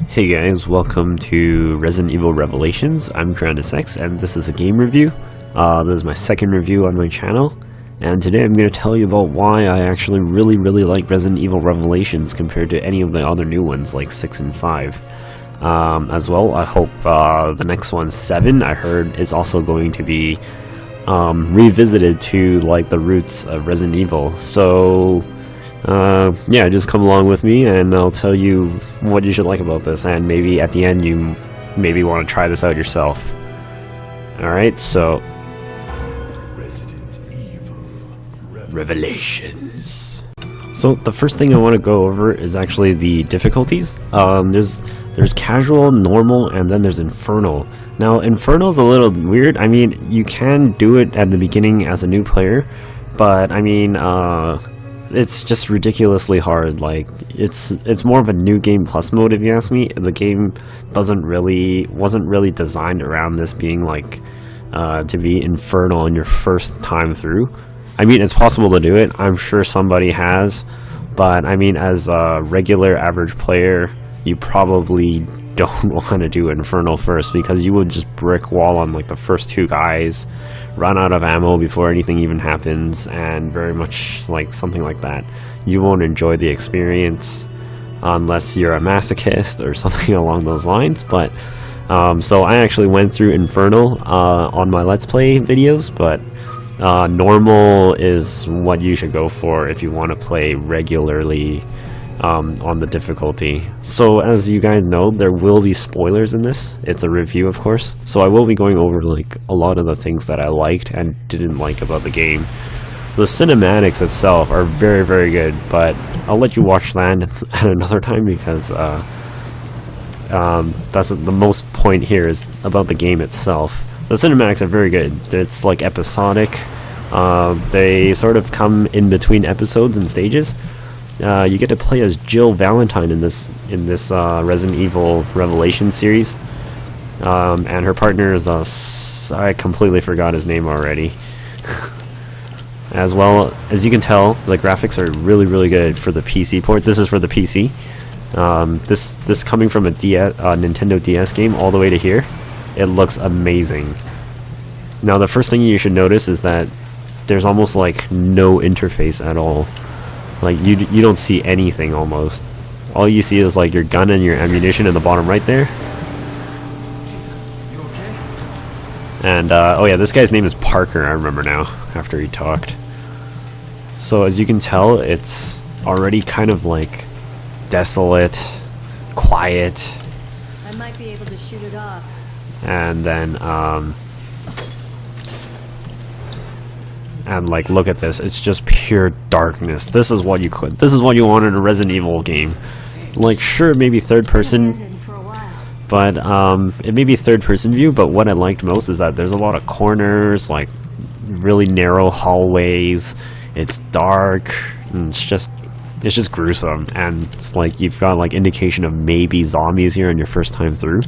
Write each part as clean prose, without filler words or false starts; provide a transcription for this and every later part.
Hey guys, welcome to Resident Evil Revelations. I'm X, and this is a game review. This is my second review on my channel, and today I'm going to tell you about why I actually really like Resident Evil Revelations compared to any of the other new ones like 6 and 5. As well, I hope the next one, 7, I heard is also going to be revisited to like the roots of Resident Evil. So yeah, just come along with me and I'll tell you what you should like about this, and maybe at the end you maybe want to try this out yourself. Alright, so Resident Evil Revelations. So the first thing I want to go over is actually the difficulties. There's casual, normal, and then there's infernal. Now infernal's a little weird. I mean, you can do it at the beginning as a new player, but I mean it's just ridiculously hard. Like it's more of a new game plus mode, if you ask me. The game wasn't really designed around this being like to be infernal in your first time through. I mean, it's possible to do it. I'm sure somebody has, but I mean, as a regular average player, you probably don't want to do infernal first, because you would just brick wall on like the first 2 guys, run out of ammo before anything even happens, and very much like something like that. You won't enjoy the experience unless you're a masochist or something along those lines. But so I actually went through infernal on my Let's Play videos, but normal is what you should go for if you want to play regularly on the difficulty. So as you guys know, there will be spoilers in this. It's a review, of course, so I will be going over like a lot of the things that I liked and didn't like about the game. The cinematics itself are very good, but I'll let you watch that at another time, because that's the most point here is about the game itself. The cinematics are very good. It's like episodic. They sort of come in between episodes and stages. You get to play as Jill Valentine in this Resident Evil Revelation series, and her partner is I completely forgot his name already. As well, as you can tell, the graphics are really good for the PC port. This is for the PC. This coming from a Nintendo DS game all the way to here, it looks amazing. Now the first thing you should notice is that there's almost like no interface at all. Like you don't see anything almost. All you see is like your gun and your ammunition in the bottom right there. You okay? And oh yeah, this guy's name is Parker, I remember now, after he talked. So as you can tell, it's already kind of like desolate, quiet. I might be able to shoot it off. And then and like, look at this, it's just pure darkness. This is what you want in a Resident Evil game. Like, sure, maybe third person, but it may be third person view, but what I liked most is that there's a lot of corners, like really narrow hallways. It's dark, and it's just gruesome, and it's like you've got like indication of maybe zombies here on your first time through.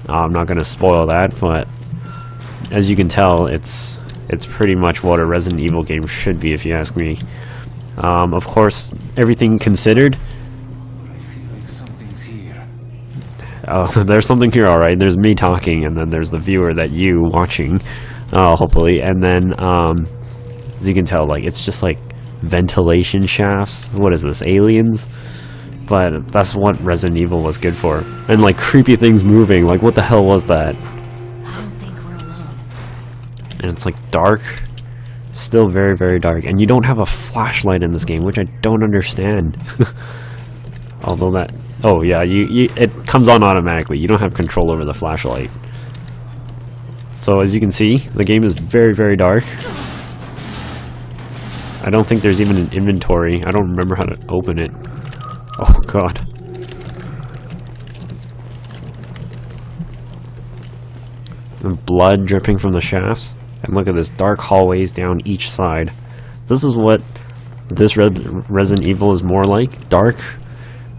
I'm not gonna spoil that, but as you can tell, it's pretty much what a Resident Evil game should be, if you ask me. Of course, everything considered. I feel like something's here. Oh, there's something here, alright. There's me talking, and then there's the viewer, that you watching, hopefully. And then, as you can tell, like, it's just like ventilation shafts. What is this, aliens? But that's what Resident Evil was good for. And like creepy things moving, like what the hell was that? And it's like dark, still very dark, and you don't have a flashlight in this game, which I don't understand. Although that, oh yeah, it comes on automatically. You don't have control over the flashlight. So as you can see, the game is very dark. I don't think there's even an inventory. I don't remember how to open it. Oh god. And blood dripping from the shafts. And look at this, dark hallways down each side. This is what this Resident Evil is more like. Dark,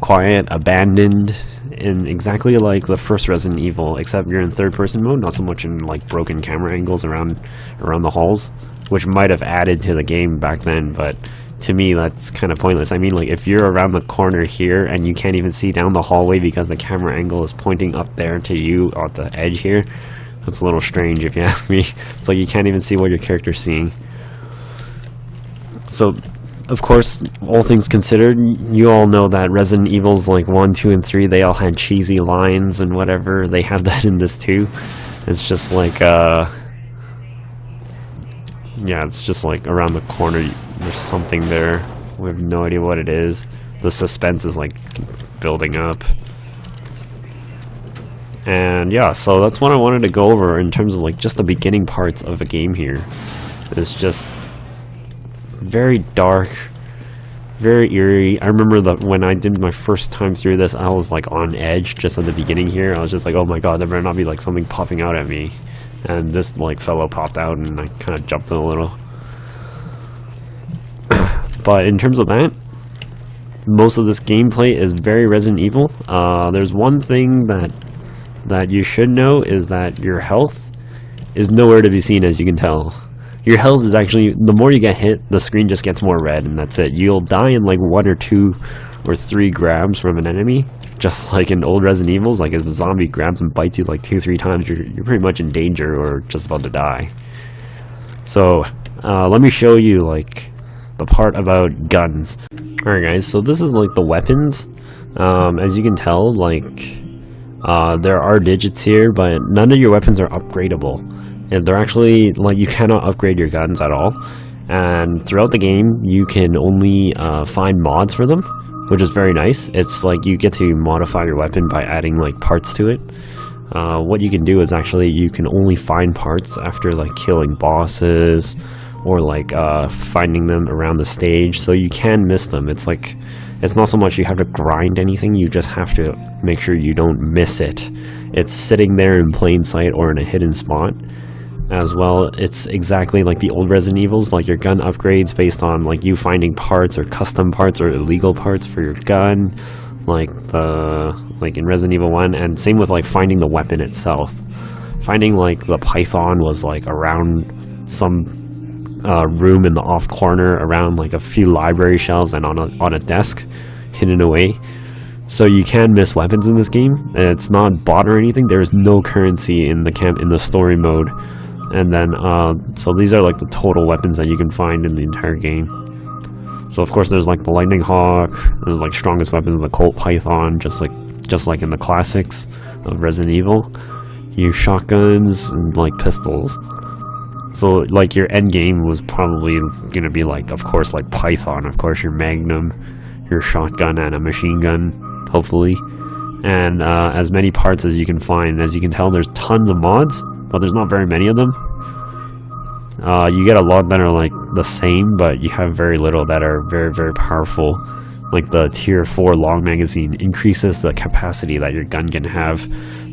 quiet, abandoned, and exactly like the first Resident Evil, except you're in third-person mode, not so much in like broken camera angles around the halls, which might have added to the game back then, but to me that's kind of pointless. I mean, like, if you're around the corner here and you can't even see down the hallway because the camera angle is pointing up there to you at the edge here, that's a little strange if you ask me. It's like you can't even see what your character's seeing. So, of course, all things considered, you all know that Resident Evil's like 1, 2, and 3, they all had cheesy lines and whatever. They have that in this too. It's just like, yeah, it's just like around the corner, there's something there. We have no idea what it is. The suspense is like building up. And yeah, so that's what I wanted to go over in terms of like just the beginning parts of a game here. It's just very dark, very eerie. I remember that when I did my first time through this, I was like on edge just at the beginning here. I was just like, oh my god, there better not be like something popping out at me. And this like fellow popped out and I kind of jumped in a little. But in terms of that, most of this gameplay is very Resident Evil. There's one thing that you should know is that your health is nowhere to be seen, as you can tell. Your health is actually, the more you get hit, the screen just gets more red, and that's it. You'll die in like 1 or 2 or 3 grabs from an enemy, just like in old Resident Evils. Like if a zombie grabs and bites you like 2-3 times, you're pretty much in danger or just about to die. So let me show you like the part about guns. Alright guys, so this is like the weapons. As you can tell, like there are digits here, but none of your weapons are upgradable. And they're actually, like, you cannot upgrade your guns at all. And throughout the game, you can only find mods for them, which is very nice. It's like you get to modify your weapon by adding, like, parts to it. What you can do is actually, you can only find parts after, like, killing bosses or, like, finding them around the stage. So you can miss them. It's like, it's not so much you have to grind anything, you just have to make sure you don't miss it. It's sitting there in plain sight or in a hidden spot. As well, it's exactly like the old Resident Evils, like your gun upgrades based on like you finding parts or custom parts or illegal parts for your gun, like in Resident Evil 1, and same with like finding the weapon itself. Finding like the Python was like around some room in the off corner, around like a few library shelves and on a desk, hidden away. So you can miss weapons in this game, and it's not bought or anything. There is no currency in the story mode. And then, so these are like the total weapons that you can find in the entire game. So of course there's like the Lightning Hawk, there's like strongest weapons, the Colt Python, just like in the classics of Resident Evil. Your shotguns and like pistols. So like your end game was probably gonna be like, of course, like Python, of course your Magnum, your shotgun and a machine gun, hopefully. And as many parts as you can find. As you can tell, there's tons of mods, but there's not very many of them. You get a lot that are like the same, but you have very little that are very, very powerful. Like the tier 4 long magazine increases the capacity that your gun can have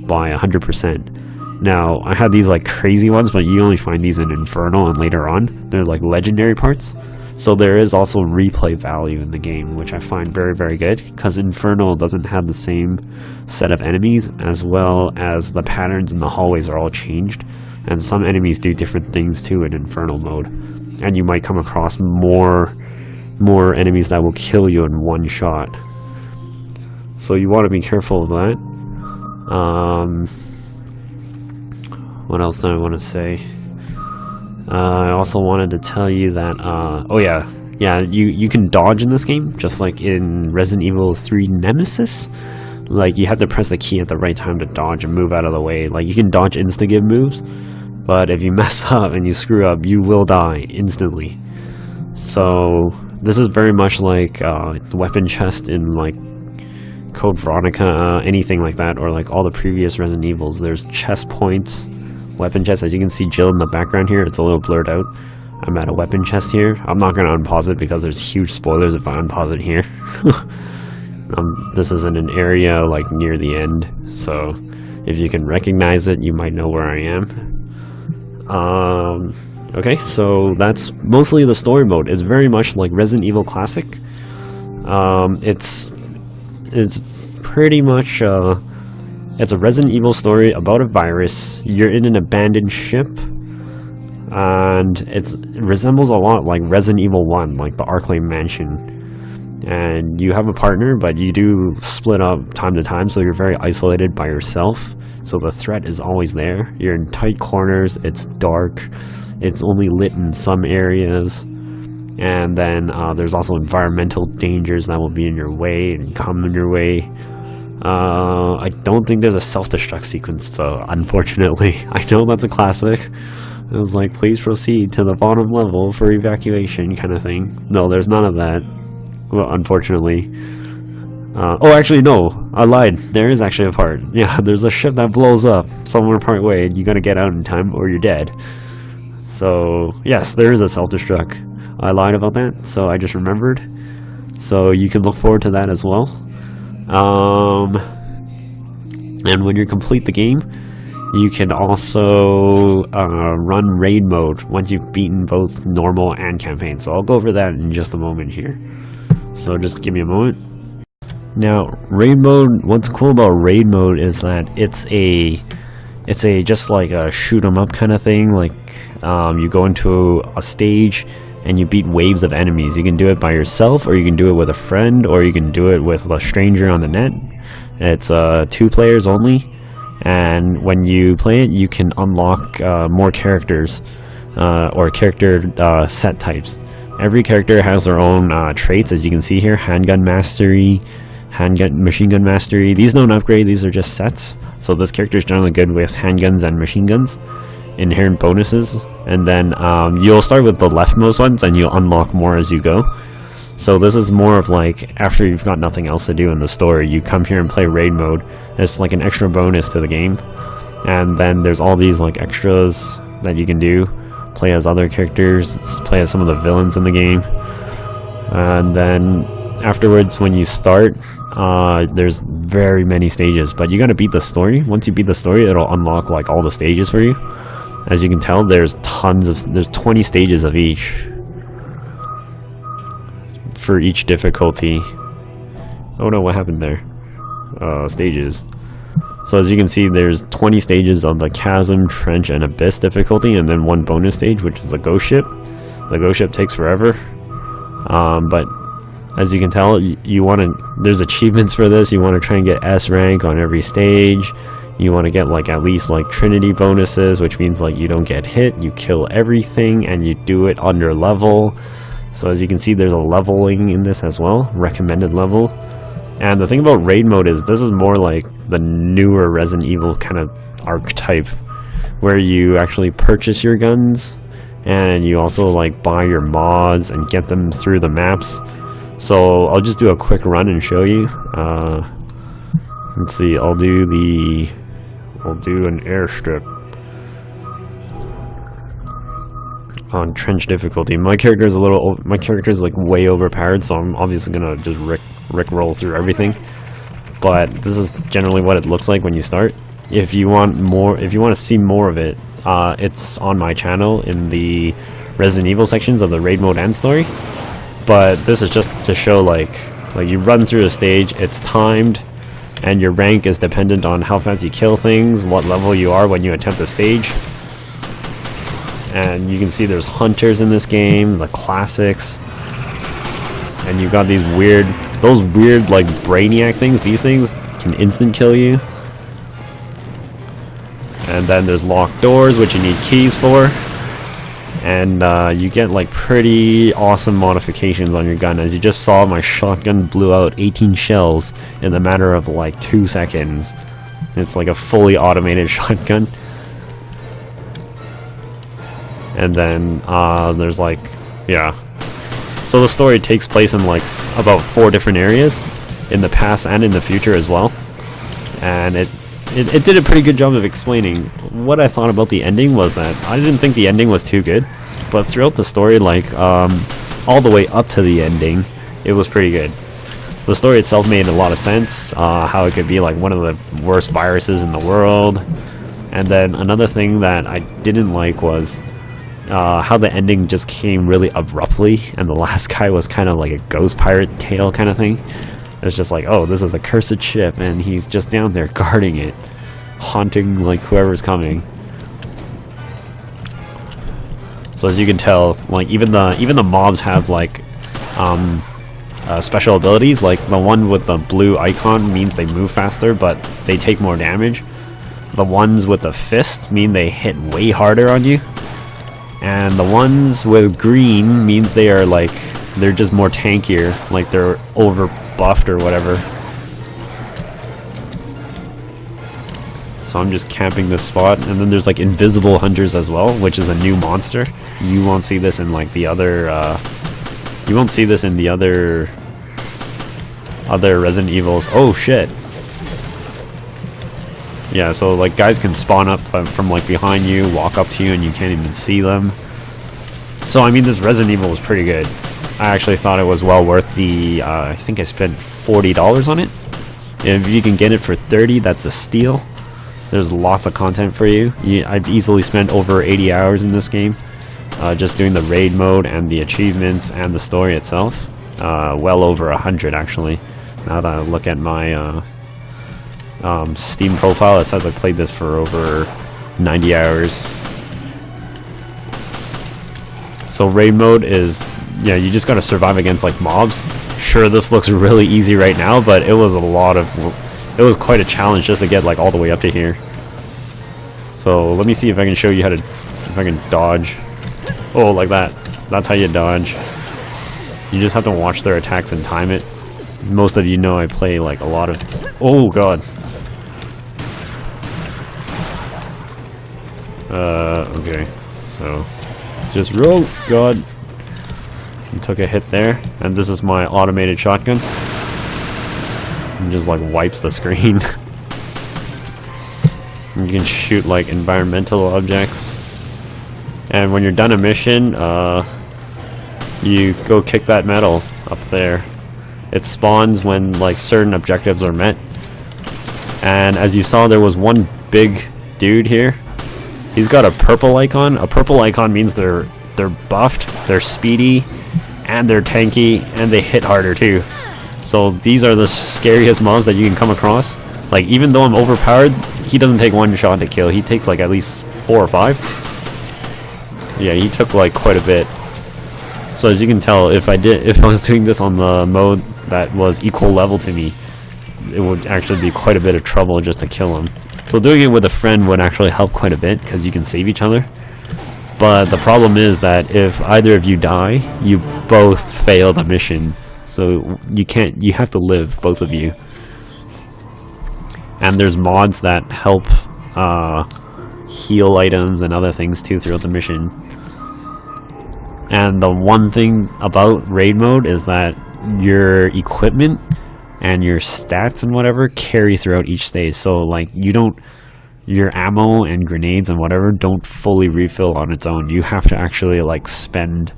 by 100%. Now, I had these like crazy ones, but you only find these in Infernal and later on. They're like legendary parts. So there is also replay value in the game, which I find very, very good, because Infernal doesn't have the same set of enemies, as well as the patterns in the hallways are all changed, and some enemies do different things too in Infernal mode, and you might come across more enemies that will kill you in one shot. So you want to be careful of that. What else do I want to say? I also wanted to tell you that, oh yeah, you can dodge in this game, just like in Resident Evil 3 Nemesis. Like, you have to press the key at the right time to dodge and move out of the way. Like, you can dodge insta-give moves, but if you mess up and you screw up, you will die instantly. So, this is very much like the weapon chest in, like, Code Veronica, anything like that, or like all the previous Resident Evils. There's chest points, weapon chest. As you can see Jill in the background here, it's a little blurred out. I'm at a weapon chest here. I'm not going to unpause it because there's huge spoilers if I unpause it here. This is in an area like near the end, so if you can recognize it, you might know where I am. Okay, so that's mostly the story mode. It's very much like Resident Evil Classic. It's pretty much it's a Resident Evil story about a virus. You're in an abandoned ship. and it resembles a lot like Resident Evil 1, like the Arklay Mansion. And you have a partner, but you do split up time to time, so you're very isolated by yourself. So the threat is always there. You're in tight corners, it's dark, it's only lit in some areas. And then there's also environmental dangers that will be in your way and come in your way. I don't think there's a self-destruct sequence though, unfortunately. I know that's a classic. It was like, please proceed to the bottom level for evacuation kind of thing. No, there's none of that. Well, unfortunately. Oh, actually, no. I lied. There is actually a part. Yeah, there's a ship that blows up somewhere part way, and you gotta get out in time or you're dead. So, yes, there is a self-destruct. I lied about that, so I just remembered. So you can look forward to that as well. And when you complete the game, you can also run raid mode once you've beaten both normal and campaign. So I'll go over that in just a moment here. So just give me a moment. Now, raid mode, what's cool about raid mode is that it's a just like a shoot 'em up kind of thing. Like you go into a stage and you beat waves of enemies. You can do it by yourself, or you can do it with a friend, or you can do it with a stranger on the net. It's 2 players only, and when you play it, you can unlock more characters or character set types. Every character has their own traits, as you can see here: handgun mastery, machine gun mastery. These don't upgrade; these are just sets. So this character is generally good with handguns and machine guns. Inherent bonuses, and then you'll start with the leftmost ones and you'll unlock more as you go. So this is more of like, after you've got nothing else to do in the story, you come here and play raid mode. It's like an extra bonus to the game. And then there's all these like extras that you can do. Play as other characters, play as some of the villains in the game. And then afterwards, when you start, there's very many stages, but you gotta beat the story. Once you beat the story, it'll unlock like all the stages for you. As you can tell, there's 20 stages of each for each difficulty. Oh no, what happened there? Stages. So as you can see, there's 20 stages of the chasm, trench, and abyss difficulty, and then 1 bonus stage, which is the ghost ship. The ghost ship takes forever, but as you can tell, there's achievements for this. You want to try and get S rank on every stage. You want to get like at least like Trinity bonuses, which means like you don't get hit, you kill everything, and you do it under level. So as you can see, there's a leveling in this as well, recommended level. And the thing about raid mode is this is more like the newer Resident Evil kind of archetype, where you actually purchase your guns, and you also like buy your mods and get them through the maps. So I'll just do a quick run and show you. Let's see, I'll do an airstrip on trench difficulty. My character is like way overpowered, so I'm obviously gonna just rick roll through everything. But this is generally what it looks like when you start. If you want to see more of it, it's on my channel in the Resident Evil sections of the raid mode and story. But this is just to show like you run through a stage, it's timed, and your rank is dependent on how fast you kill things, what level you are when you attempt a stage. And you can see there's hunters in this game, the classics, and you've got those weird like brainiac things. These things can instant kill you. And then there's locked doors, which you need keys for. And you get like pretty awesome modifications on your gun. As you just saw, my shotgun blew out 18 shells in the matter of like 2 seconds. It's like a fully automated shotgun. And then there's like, yeah. So the story takes place in like about 4 different areas, in the past and in the future as well. And it did a pretty good job of explaining. What I thought about the ending was that I didn't think the ending was too good, but throughout the story, like all the way up to the ending, it was pretty good. The story itself made a lot of sense, how it could be like one of the worst viruses in the world. And then another thing that I didn't like was how the ending just came really abruptly, and the last guy was kind of like a ghost pirate tale kind of thing. It's just like, oh, this is a cursed ship, and he's just down there guarding it, haunting like whoever's coming. So as you can tell, like even the mobs have like special abilities. Like the one with the blue icon means they move faster, but they take more damage. The ones with the fist mean they hit way harder on you. And the ones with green means they are like, they're just more tankier, like they're over buffed or whatever. So I'm just camping this spot, and then there's like invisible hunters as well, which is a new monster. You won't see this in like the other you won't see this in the other Resident Evils. Oh shit. Yeah, so like guys can spawn up from like behind you, walk up to you, and you can't even see them. So I mean, this Resident Evil was pretty good. I actually thought it was well worth the I think I spent $40 on it. If you can get it for $30, that's a steal. There's lots of content for you. I've easily spent over 80 hours in this game, just doing the raid mode and the achievements and the story itself. Well over 100 actually. Now that I look at my Steam profile, it says I played this for over 90 hours. So raid mode is, yeah, you just gotta survive against like mobs. Sure, this looks really easy right now, but it was it was quite a challenge just to get like all the way up to here. So let me see if I can show you how to, if I can dodge. Oh, like that. That's how you dodge. You just have to watch their attacks and time it. Most of you know I play like a lot of, oh god. Okay, so just roll. God, I took a hit there, and this is my automated shotgun. It just like wipes the screen. You can shoot like environmental objects, and when you're done a mission, you go kick that medal up there. It spawns when like certain objectives are met. And as you saw, there was one big dude here. He's got a purple icon. A purple icon means they're buffed, they're speedy, and they're tanky, and they hit harder too. So these are the scariest mobs that you can come across. Like even though I'm overpowered, he doesn't take one shot to kill. He takes like at least 4 or 5. Yeah, he took like quite a bit. So as you can tell, if I was doing this on the mode that was equal level to me, it would actually be quite a bit of trouble just to kill him. So doing it with a friend would actually help quite a bit because you can save each other. But the problem is that if either of you die, you both fail the mission. So you have to live, both of you. And there's mods that help heal items and other things too throughout the mission. And the one thing about raid mode is that your equipment and your stats and whatever carry throughout each stage. So like your ammo and grenades and whatever don't fully refill on its own. You have to actually like spend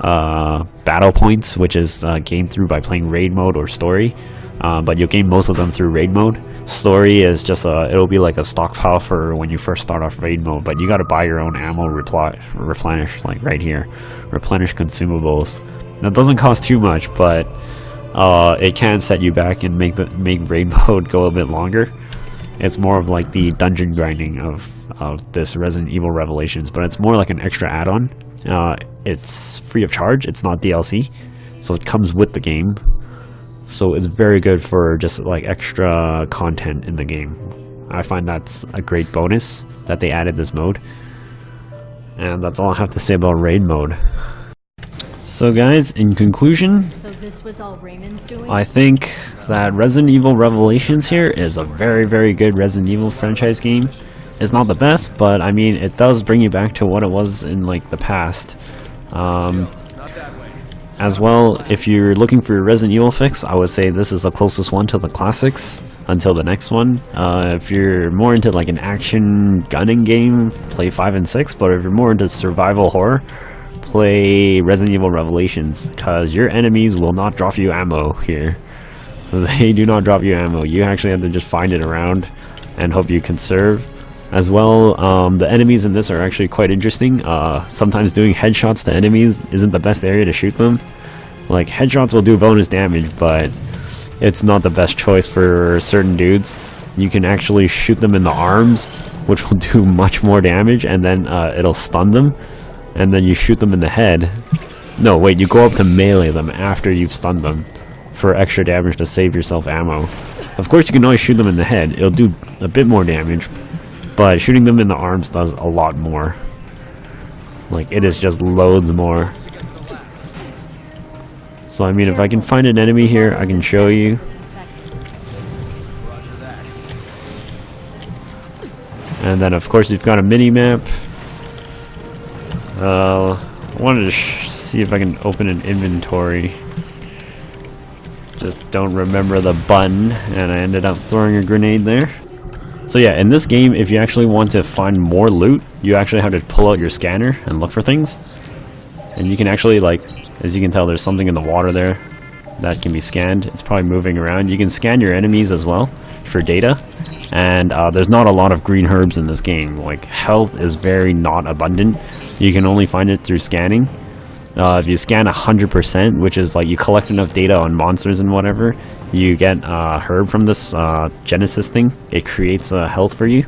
battle points, which is gained through by playing raid mode or story. But you'll gain most of them through raid mode. Story is just it'll be like a stockpile for when you first start off raid mode, but you got to buy your own ammo replenish, like right here, replenish consumables. Now it doesn't cost too much, but it can set you back and make raid mode go a bit longer. It's more of like the dungeon grinding of this Resident Evil Revelations, but it's more like an extra add-on. It's free of charge. It's not DLC, so it comes with the game. So it's very good for just like extra content in the game. I find that's a great bonus that they added this mode. And that's all I have to say about raid mode. So guys, in conclusion, So this was all Raymond's doing? I think that Resident Evil Revelations here is a very, very good Resident Evil franchise game. It's not the best, but I mean, it does bring you back to what it was in like the past. As well, if you're looking for your Resident Evil fix, I would say this is the closest one to the classics until the next one. If you're more into like an action gunning game, play 5 and 6, but if you're more into survival horror, play Resident Evil Revelations, because your enemies will not drop you ammo here. They do not drop you ammo. You actually have to just find it around and hope you conserve. As well, the enemies in this are actually quite interesting. Sometimes doing headshots to enemies isn't the best area to shoot them. Like, headshots will do bonus damage, but it's not the best choice for certain dudes. You can actually shoot them in the arms, which will do much more damage, and then it'll stun them. and then you shoot them in the head. No, wait, you go up to melee them after you've stunned them for extra damage to save yourself ammo. Of course, you can always shoot them in the head. It'll do a bit more damage, but shooting them in the arms does a lot more. Like, it is just loads more. So, I mean, if I can find an enemy here, I can show you. And then, of course, you've got a mini-map. I wanted to see if I can open an inventory. Just don't remember the button, and I ended up throwing a grenade there. So yeah, in this game, if you actually want to find more loot, you actually have to pull out your scanner and look for things. And you can actually, like, as you can tell, there's something in the water there that can be scanned. It's probably moving around. You can scan your enemies as well for data. And there's not a lot of green herbs in this game. Like, health is very not abundant. You can only find it through scanning. If you scan 100%, which is like you collect enough data on monsters and whatever, you get a herb from this Genesis thing. It creates health for you.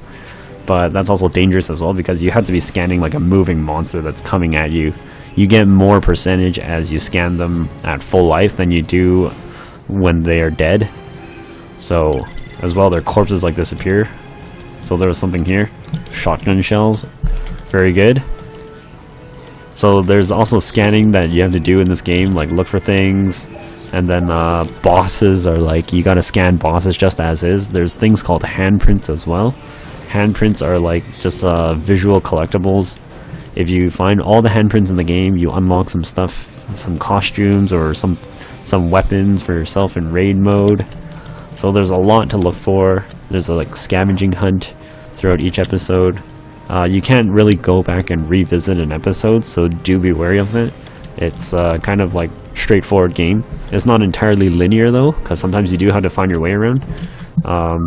But that's also dangerous as well, because you have to be scanning like a moving monster that's coming at you. You get more percentage as you scan them at full life than you do when they are dead. So, as well, their corpses like disappear. So there was something here. Shotgun shells. Very good. So there's also scanning that you have to do in this game, like look for things. And then bosses are like, you gotta scan bosses just as is. There's things called handprints as well. Handprints are like just visual collectibles. If you find all the handprints in the game, you unlock some stuff, some costumes or some weapons for yourself in raid mode. So there's a lot to look for. There's a like scavenging hunt throughout each episode. You can't really go back and revisit an episode, so do be wary of it. It's kind of like straightforward game. It's not entirely linear though, because sometimes you do have to find your way around.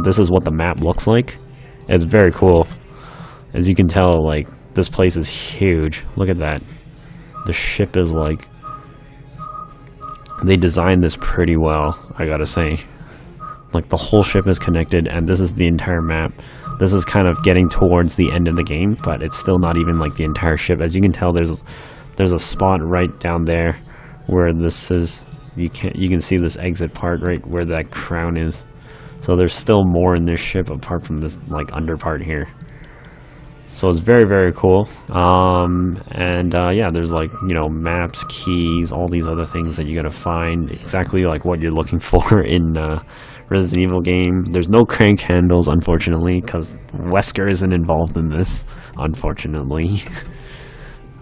This is what the map looks like. It's very cool. As you can tell, like, this place is huge. Look at that. The ship is like... They designed this pretty well, I gotta say. Like, the whole ship is connected, and this is the entire map. This is kind of getting towards the end of the game, but it's still not even like the entire ship. As you can tell, there's a spot right down there where this is. You can see this exit part right where that crown is. So there's still more in this ship apart from this like under part here. So it's very, very cool. Yeah, there's like, you know, maps, keys, all these other things that you gotta find exactly like what you're looking for in Resident Evil game. There's no crank handles, unfortunately, because Wesker isn't involved in this, unfortunately.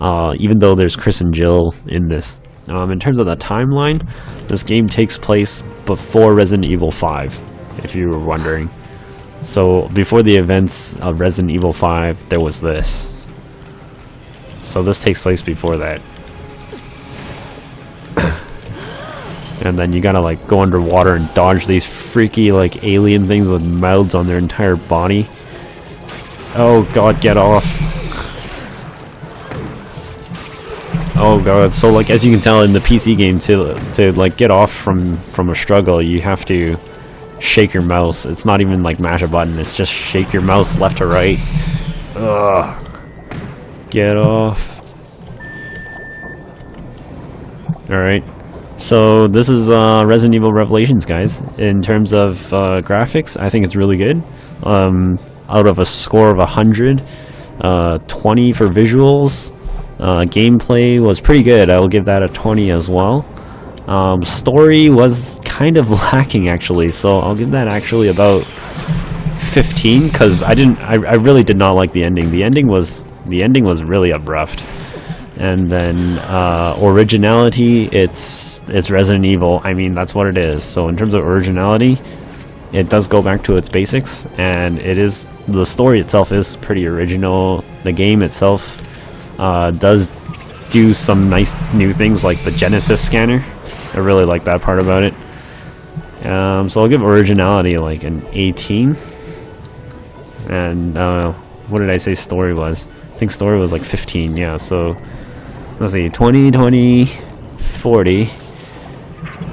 Even though there's Chris and Jill in this. In terms of the timeline, this game takes place before Resident Evil 5, if you were wondering. So before the events of Resident Evil 5, there was this. So this takes place before that. And then you gotta like go underwater and dodge these freaky like alien things with mouths on their entire body. Oh god, get off. Oh god, so like as you can tell in the PC game, to like get off from a struggle, you have to shake your mouse. It's not even like mash a button, it's just shake your mouse left to right. Ugh. Get off. Alright. So this is Resident Evil Revelations, guys. In terms of graphics, I think it's really good. Out of a score of 100, 20 for visuals. Gameplay was pretty good. I will give that a 20 as well. Story was kind of lacking actually, so I'll give that actually about 15 because I really did not like the ending. The ending was really abrupt. And then originality, it's Resident Evil. I mean, that's what it is. So in terms of originality, it does go back to its basics, and the story itself is pretty original. The game itself does do some nice new things like the Genesis scanner. I really like that part about it. So I'll give originality like an 18. And what did I say story was? I think story was like 15, yeah. So let's see, 20, 20, 40,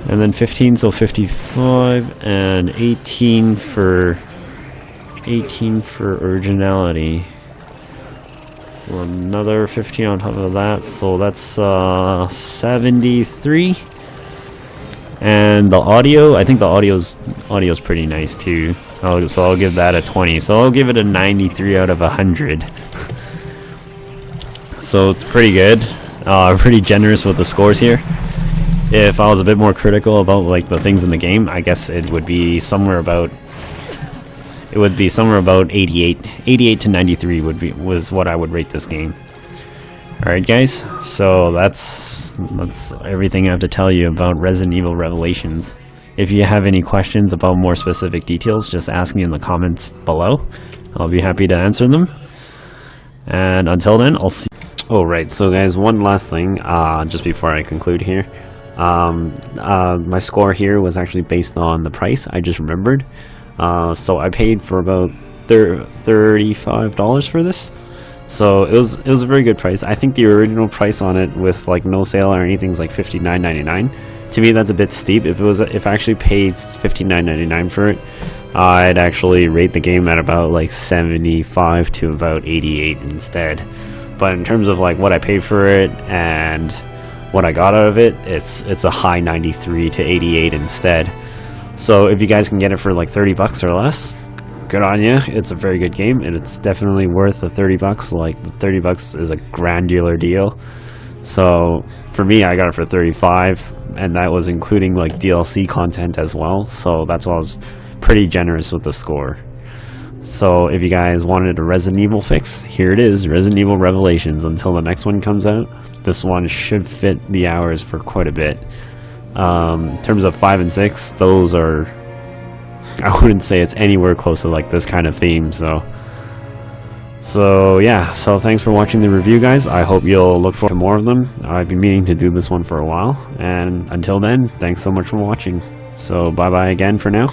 and then 15, so 55, and 18 for originality. So another 15 on top of that, so that's 73. And the audio, I think the audio's pretty nice too. So I'll give that a 20. So I'll give it a 93 out of 100. So it's pretty good. Pretty generous with the scores here. If I was a bit more critical about like the things in the game, I guess it would be somewhere about 88. 88 to 93 was what I would rate this game. Alright guys, so that's everything I have to tell you about Resident Evil Revelations. If you have any questions about more specific details, just ask me in the comments below. I'll be happy to answer them. And until then, I'll see. Alright, so guys, one last thing, just before I conclude here. My score here was actually based on the price, I just remembered. So I paid for about $35 for this. So it was a very good price. I think the original price on it with like no sale or anything is like $59.99. To me, that's a bit steep. If I actually paid $59.99 for it, I'd actually rate the game at about like 75 to about 88 instead. But in terms of like what I paid for it and what I got out of it, it's a high 93 to 88 instead. So if you guys can get it for like 30 bucks or less, good on you. It's a very good game and it's definitely worth the 30 bucks. Like the 30 bucks is a granular deal. So for me, I got it for 35 and that was including like DLC content as well. So that's why I was pretty generous with the score. So if you guys wanted a Resident Evil fix, here it is, Resident Evil Revelations. Until the next one comes out, this one should fit the hours for quite a bit. In terms of 5 and 6, those are, I wouldn't say it's anywhere close to like this kind of theme. So yeah, so thanks for watching the review guys. I hope you'll look forward to more of them. I've been meaning to do this one for a while, and until then, thanks so much for watching. So bye bye again for now.